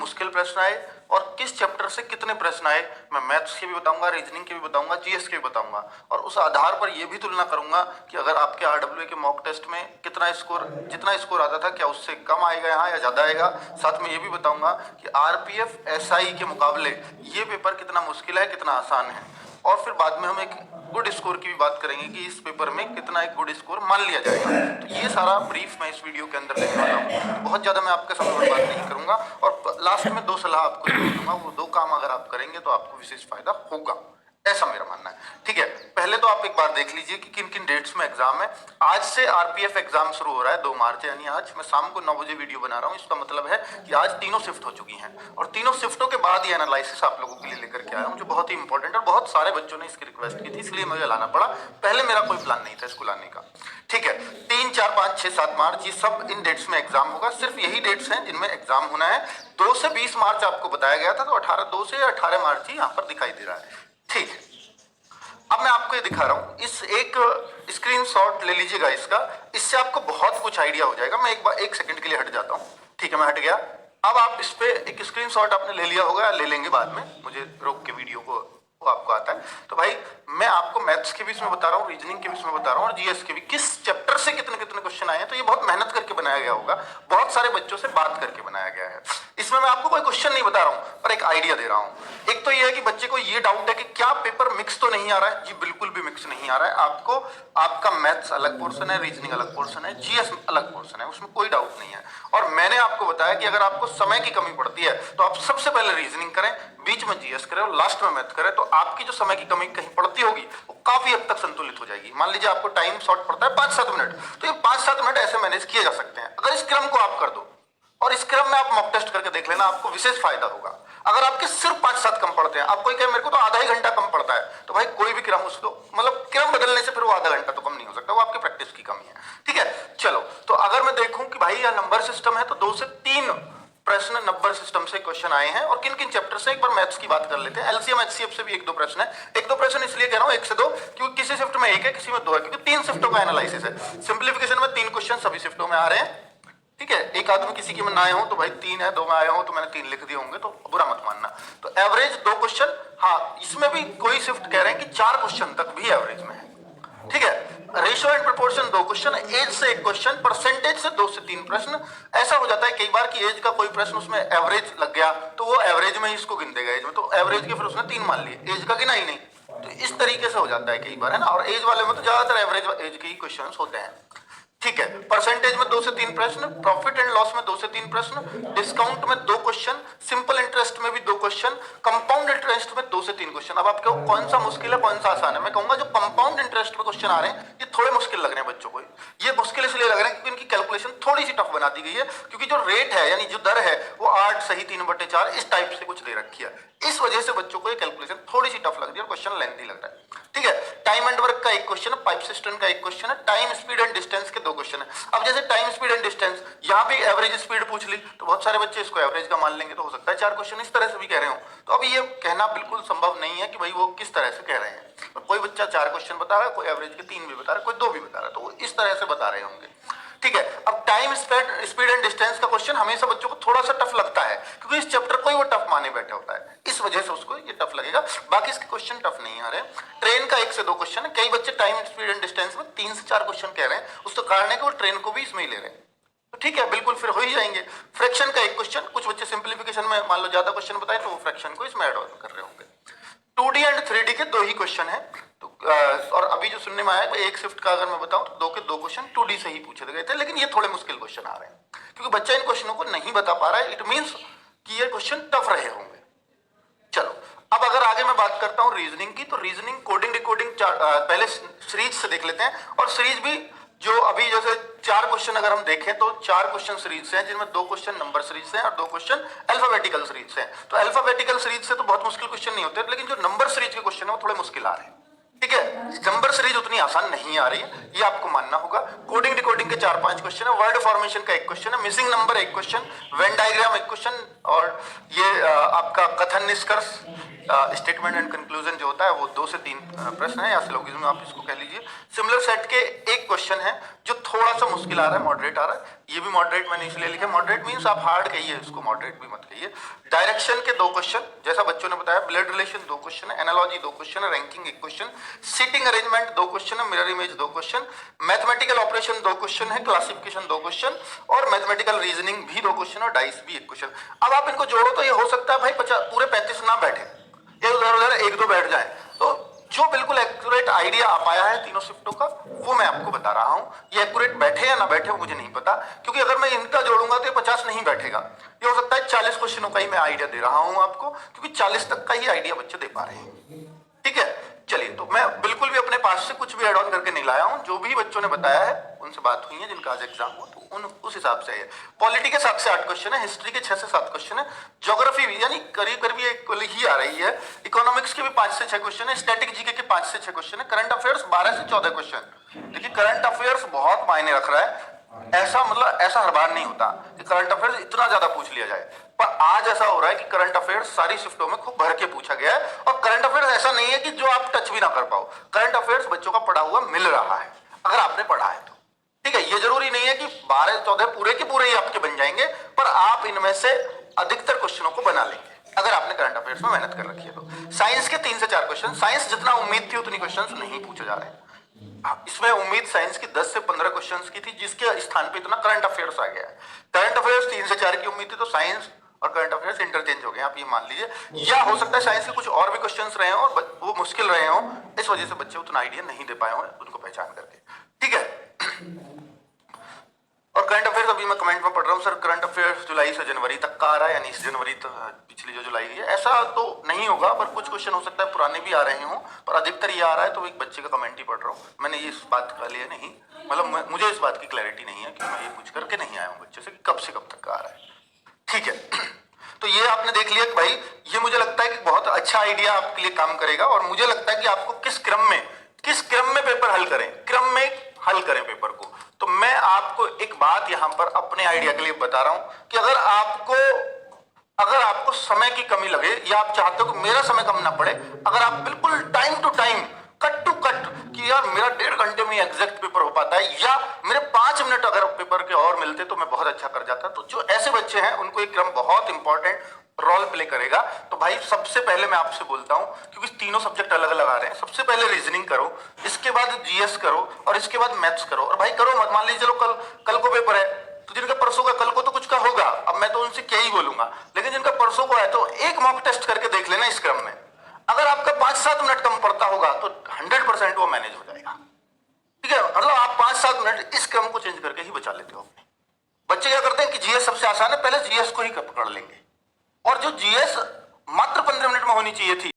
मुश्किल प्रश्न आए और किस चैप्टर से कितने प्रश्न आए, मैं मैथ्स के भी बताऊंगा, रीजनिंग के भी बताऊंगा, जीएस के भी बताऊंगा। और उस आधार पर यह भी तुलना करूंगा कि अगर आपके आरडब्ल्यू के मॉक टेस्ट में कितना स्कोर, जितना स्कोर आता था, क्या उससे कम आएगा यहाँ या ज्यादा आएगा। साथ में ये भी बताऊंगा कि आरपीएफ एसआई के मुकाबले ये पेपर कितना मुश्किल है, कितना आसान है। और फिर बाद में हम एक गुड स्कोर की भी बात करेंगे कि इस पेपर में कितना एक गुड स्कोर मान लिया जाएगा। तो ये सारा ब्रीफ मैं इस वीडियो के अंदर देने वाला हूँ। बहुत ज्यादा मैं आपका समय बर्बाद नहीं करूंगा और लास्ट में 2 सलाह आपको जरूर दूंगा। वो 2 काम अगर आप करेंगे तो आपको विशेष फायदा होगा, ऐसा मेरा मानना है। ठीक है, पहले तो आप एक बार देख लीजिए कि किन किन डेट्स में एग्जाम है। आज से आरपीएफ एग्जाम शुरू हो रहा है, 2 मार्च, यानी आज मैं शाम को 9 बजे वीडियो बना रहा हूं। इसका मतलब है कि आज तीनों शिफ्ट हो चुकी हैं और तीनों शिफ्टों के बाद ये एनालिसिस आप लोगों के लिए लेकर के आया हूं, जो बहुत ही इंपॉर्टेंट है। बहुत सारे बच्चों ने इसकी रिक्वेस्ट की थी, इसलिए मुझे लाना पड़ा। पहले मेरा कोई प्लान नहीं था इसको लाने का। ठीक है, 3, 4, 5, 6, 7 मार्च, ये सब इन डेट्स में एग्जाम होगा। सिर्फ यही डेट्स हैं जिनमें एग्जाम होना है। 2 से 20 मार्च आपको बताया गया था, तो 2 से 18 मार्च ही यहाँ पर दिखाई दे रहा है। ठीक है, अब मैं आपको ये दिखा रहा हूं, इस एक स्क्रीनशॉट ले लीजिएगा इसका, इससे आपको बहुत कुछ आइडिया हो जाएगा। मैं एक सेकंड के लिए हट जाता हूं। ठीक है, मैं हट गया। अब आप इस पे एक स्क्रीनशॉट आपने ले लिया होगा, ले लेंगे बाद में, मुझे रोक के वीडियो को, वो आपको आता है। तो भाई मैं आपको मैथ्स के भी इसमें बता रहा हूँ, रीजनिंग के भी इसमें बता रहा हूँ और जीएस के भी, किस चैप्टर से कितने कितने क्वेश्चन आए हैं। तो ये बहुत मेहनत करके बनाया गया होगा, बहुत सारे बच्चों से बात करके बनाया गया है। इसमें मैं आपको कोई क्वेश्चन नहीं बता रहा हूँ पर एक आइडिया दे रहा हूँ। एक तो ये है कि बच्चे को ये डाउट है कि क्या पेपर मिक्स तो नहीं आ रहा है। जी बिल्कुल भी मिक्स नहीं आ रहा है। आपको आपका मैथ्स अलग पोर्शन है, रीजनिंग अलग पोर्शन है, जीएस अलग पोर्शन है, उसमें कोई डाउट नहीं है। और मैंने आपको बताया कि अगर आपको समय की कमी पड़ती है तो आप सबसे पहले रीजनिंग करें, बीच में जीएस करें और लास्ट में मैथ करें, तो आपकी जो समय की कमी कहीं पड़ती होगी वो काफी हद तक संतुलित हो जाएगी। मान लीजिए आपको टाइम शॉर्ट पड़ता है 5-7 मिनट, तो ये 5-7 मिनट ऐसे मैनेज किए जा सकते हैं। अगर इस क्रम को आप कर दो और इस क्रम में आप मॉक टेस्ट करके देख लेना, आपको विशेष फायदा होगा। अगर आपके सिर्फ 5-7 कम पड़ते हैं, आप कोई कहे मेरे को तो आधा ही घंटा कम पड़ता है, तो भाई कोई भी क्रम उसको, मतलब क्रम बदलने से फिर वो आधा घंटा तो कम नहीं हो सकता, वो आपकी प्रैक्टिस की कमी है। ठीक है, चलो, तो अगर मैं देखूं कि भाई यह नंबर सिस्टम है, तो 2 से 3 प्रश्न नंबर सिस्टम से क्वेश्चन आए हैं। और किन किन चैप्टर से, एक बार मैथ्स की बात कर लेते हैं। एलसीएम एचसीएफ से भी 1-2 प्रश्न है। 1-2 प्रश्न इसलिए कह रहा हूं 1 से 2, क्योंकि किसी शिफ्ट में 1 है, किसी में 2 है, क्योंकि 3 शिफ्टों का एनालिसिस है। सिंप्लीफिकेशन में 3 क्वेश्चन सभी शिफ्टों में आ रहे हैं। ठीक है, एक आदमी किसी की में ना आए हो तो भाई 3 है, 2 में आए हो तो मैंने 3 लिख दिए होंगे, तो बुरा मत मानना। तो एवरेज 2 क्वेश्चन, हाँ इसमें भी कोई शिफ्ट कह रहे हैं कि 4 क्वेश्चन तक भी एवरेज में है। ठीक है, ratio and proportion 2 question, age से 1 क्वेश्चन, परसेंटेज से 2 से 3 प्रश्न। ऐसा हो जाता है कई बार कि एज का कोई प्रश्न उसमें एवरेज लग गया तो वो एवरेज में ही इसको गिन देगा एज में, तो एवरेज के फिर उसने 3 मान लिए, एज का गिना ही नहीं। तो इस तरीके से हो जाता है कई बार, है ना। और एज वाले में तो ज्यादातर एवरेज एज के ही क्वेश्चन होते हैं। ठीक है, परसेंटेज में 2 से 3 प्रश्न, प्रॉफिट एंड लॉस में 2 से 3 प्रश्न, डिस्काउंट में 2 क्वेश्चन, सिंपल इंटरेस्ट में भी 2 क्वेश्चन, कंपाउंड इंटरेस्ट में 2 से 3 क्वेश्चन। अब आपको कौन सा मुश्किल है, कौन सा आसान है? मैं कहूंगा जो कंपाउंड इंटरेस्ट में क्वेश्चन आ रहे हैं ये थोड़े मुश्किल लग रहे हैं बच्चों को। ये मुश्किल इसलिए लग रहे हैं क्योंकि इनकी कैलकुलेशन थोड़ी सी टफ बना दी गई है, क्योंकि जो रेट है यानी जो दर है वो 8 सही 3/4 इस टाइप से कुछ दे रखी है। इस वजह से बच्चों को ये कैलकुलेशन थोड़ी सी टफ लग रही है और क्वेश्चन लेंथी लग रहा है। ठीक है, टाइम एंड वर्क का 1 क्वेश्चन है, पाइप सिस्टम का 1 क्वेश्चन है, टाइम स्पीड एंड डिस्टेंस के 2 क्वेश्चन है। अब जैसे टाइम स्पीड एंड डिस्टेंस, यहाँ भी एवरेज स्पीड पूछ ली तो बहुत सारे बच्चे इसको एवरेज का मान लेंगे, तो हो सकता है 4 क्वेश्चन इस तरह से भी कह रहे हो। तो अब ये कहना बिल्कुल संभव नहीं है कि भाई वो किस तरह से कह रहे हैं। कोई बच्चा 4 क्वेश्चन बता रहा है, कोई एवरेज के 3 भी बता रहा है, कोई 2 भी बता रहा है, तो वो इस तरह से बता रहे होंगे। ठीक है, अब टाइम स्पीड एंड डिस्टेंस का क्वेश्चन हमेशा बच्चों को थोड़ा सा टफ लगता है, क्योंकि इस चैप्टर को ही वो टफ माने बैठा होता है, इस वजह से उसको ये टफ लगेगा। बाकी इसके क्वेश्चन टफ नहीं आ रहे। ट्रेन का 1 से 2 क्वेश्चन है। कई बच्चे टाइम स्पीड एंड डिस्टेंस में 3 से 4 क्वेश्चन कह रहे हैं, उसका कारण है कि वो ट्रेन को भी इसमें ही ले रहे हैं। तो ठीक है, बिल्कुल फिर हो ही जाएंगे। फ्रैक्शन का 1 क्वेश्चन, कुछ बच्चे सिंप्लीफिकेशन में मान लो ज्यादा क्वेश्चन बताए तो वो फ्रैक्शन को इसमें ऐड ऑन कर रहे होंगे। 2D एंड 3D के 2 ही क्वेश्चन है। तो और अभी जो सुनने में आया कि 1 शिफ्ट का अगर मैं बताऊं तो 2 के 2 क्वेश्चन 2D से ही पूछे गए थे, लेकिन ये थोड़े मुश्किल क्वेश्चन आ रहे हैं क्योंकि बच्चा इन क्वेश्चनों को नहीं बता पा रहा है। इट मींस कि ये क्वेश्चन टफ रहे होंगे। चलो, अब अगर आगे मैं बात करता हूं रीजनिंग की, तो रीजनिंग कोडिंग डिकोडिंग पहले सीरीज से देख लेते हैं। और सीरीज भी जो अभी जैसे 4 क्वेश्चन अगर हम देखें तो 4 क्वेश्चन सीरीज से हैं, जिनमें 2 क्वेश्चन नंबर सीरीज से हैं और 2 क्वेश्चन अल्फाबेटिकल सीरीज से हैं। तो अल्फाबेटिकल सीरीज से तो बहुत मुश्किल क्वेश्चन नहीं होते, लेकिन जो नंबर सीरीज के क्वेश्चन है वो थोड़े मुश्किल आ रहे हैं। ठीक है, नंबर सीरीज उतनी आसान नहीं आ रही है, ये आपको मानना होगा। कोडिंग डिकोडिंग के 4-5 क्वेश्चन है, वर्ड फॉर्मेशन का एक क्वेश्चन है, मिसिंग नंबर एक क्वेश्चन, वेन डायग्राम एक क्वेश्चन, और ये आपका कथन निष्कर्ष स्टेटमेंट एंड कंक्लूजन जो होता है वो 2 से 3 प्रश्न है, या सिलोगिज्म आप इसको कह लीजिए। सिमिलर सेट के एक क्वेश्चन है जो थोड़ा सा मुश्किल आ रहा है, मॉडरेट आ रहा है, ये भी मॉडरेट मैंने इसलिए लिखा, मॉडरेट मीन्स आप हार्ड कहिए इसको, मॉडरेट भी मत कहिए। डायरेक्शन के 2 क्वेश्चन, जैसा बच्चों ने बताया, ब्लड रिलेशन 2 क्वेश्चन है, एनालॉजी 2 क्वेश्चन है, ranking 1 question, seating arrangement 2 question है, mirror image 2 question, mathematical operation 2 question है, क्लासिफिकेशन 2 क्वेश्चन, और मैथमेटिकल रीजनिंग भी 2 क्वेश्चन, और डाइस भी 1 क्वेश्चन। अब आप इनको जोड़ो तो ये हो सकता है भाई 50 पूरे 35 ना बैठे, ये उधर 1-2 बैठ जाए। तो जो बिल्कुल एक्यूरेट आइडिया आ पाया है तीनों शिफ्टों का, वो मैं आपको बता रहा हूं। ये एक्यूरेट बैठे या ना बैठे मुझे नहीं पता, क्योंकि अगर मैं इनका जोड़ूंगा तो ये 50 नहीं बैठेगा। ये हो सकता है 40 क्वेश्चनों का ही मैं आइडिया दे रहा हूं आपको, क्योंकि 40 तक का ही आइडिया बच्चे दे पा रहे हैं। ठीक है, चलिए, तो मैं बिल्कुल भी अपने पास से कुछ भी एड ऑन करके नहीं लाया हूं, जो भी बच्चों ने बताया है उनसे बात हुई है जिनका आज एग्जाम हो, तो उस हिसाब से है। पॉलिटी के 7 से 8 क्वेश्चन है, हिस्ट्री के 6 से 7 क्वेश्चन है, ज्योग्राफी भी यानी करीब करीब इक्वल ही आ रही है, इकोनॉमिक्स के भी 5 से 6 क्वेश्चन है, स्टैटिक जीके के 5 से 6 क्वेश्चन है, करंट अफेयर्स 12 से 14 क्वेश्चन। देखिए, करंट अफेयर्स बहुत मायने रख रहा है, ऐसा हर बार नहीं होता कि करंट अफेयर्स इतना ज्यादा पूछ लिया जाए, पर आज ऐसा हो रहा है कि करंट अफेयर्स सारी शिफ्टों में खूब भर के पूछा गया है। और करंट अफेयर्स ऐसा नहीं है कि जो आप टच भी ना कर पाओ, करंट अफेयर्स बच्चों का पढ़ा हुआ मिल रहा है, अगर आपने पढ़ा है तो। ठीक है, ये जरूरी नहीं है कि 12-14 पूरे के पूरे ही आपके बन जाएंगे, पर आप इनमें से अधिकतर क्वेश्चनों को बना लेंगे अगर आपने करंट अफेयर्स में मेहनत कर रखी है तो। साइंस के 3 से 4 क्वेश्चन, साइंस जितना उम्मीद थी उतनी क्वेश्चन नहीं पूछे जा रहे हैं। इसमें उम्मीद साइंस की 10 से 15 क्वेश्चंस की थी, जिसके स्थान पे इतना करंट अफेयर्स आ गया है। करंट अफेयर्स 3 से 4 की उम्मीद थी, तो साइंस और करंट अफेयर्स इंटरचेंज हो गए, आप ये मान लीजिए। या हो सकता है साइंस के कुछ और भी क्वेश्चंस रहे हो और वो मुश्किल रहे हो, इस वजह से बच्चे उतना आइडिया नहीं दे पाए हो उनको पहचान करके। ठीक है, और करंट अफेयर्स अभी मैं कमेंट में पढ़ रहा हूँ, सर करंट अफेयर्स जुलाई से जनवरी तक का आ रहा है, यानी इस जनवरी तक पिछली जो जुलाई है, ऐसा तो नहीं होगा, पर कुछ क्वेश्चन हो सकता है पुराने भी आ रहे हों, पर अधिकतर ये आ रहा है। तो एक बच्चे का कमेंट ही पढ़ रहा हूँ मैंने, ये इस बात का लिए नहीं, मतलब मुझे इस बात की क्लैरिटी नहीं है कि मैं ये पूछ करके नहीं आया हूँ बच्चे से कि कब से कब तक का आ रहा है। ठीक है, तो ये आपने देख लिया कि भाई ये मुझे लगता है कि बहुत अच्छा आइडिया आपके लिए काम करेगा, और मुझे लगता है कि आपको किस क्रम में पेपर हल करें, क्रम में हल करें पेपर को। तो मैं आपको एक बात यहां पर अपने आइडिया के लिए बता रहा हूं कि अगर आपको समय की कमी लगे, या आप चाहते हो कि मेरा समय कम ना पड़े, अगर आप बिल्कुल time to time, cut to cut, कि यार मेरा 1.5 घंटे में एग्जैक्ट पेपर हो पाता है, या मेरे 5 मिनट अगर पेपर के और मिलते तो मैं बहुत अच्छा कर जाता, तो जो ऐसे बच्चे हैं उनको एक क्रम बहुत इंपॉर्टेंट रोल प्ले करेगा। तो भाई सबसे पहले मैं आपसे बोलता हूं, क्योंकि तीनों सब्जेक्ट अलग अलग आ रहे हैं, सबसे पहले रीजनिंग करो, इसके बाद जीएस करो, और इसके बाद मैथ्स करो। और भाई करो मत, मान लीजिए चलो कल को पेपर है, तो जिनका परसों का, कल को तो कुछ का होगा, अब मैं तो उनसे क्या ही बोलूंगा, लेकिन जिनका परसों को है तो एक मॉक टेस्ट करके देख लेना इस क्रम में। अगर आपका 5-7 मिनट कम पड़ता होगा तो 100% वो मैनेज हो जाएगा। ठीक है, मतलब आप 5-7 मिनट इस क्रम को चेंज करके ही बचा लेते हो अपने। बच्चे क्या करते हैं कि जीएस सबसे आसान है, पहले जीएस को ही पकड़ लेंगे, और जो जीएस मात्र 15 मिनट में होनी चाहिए थी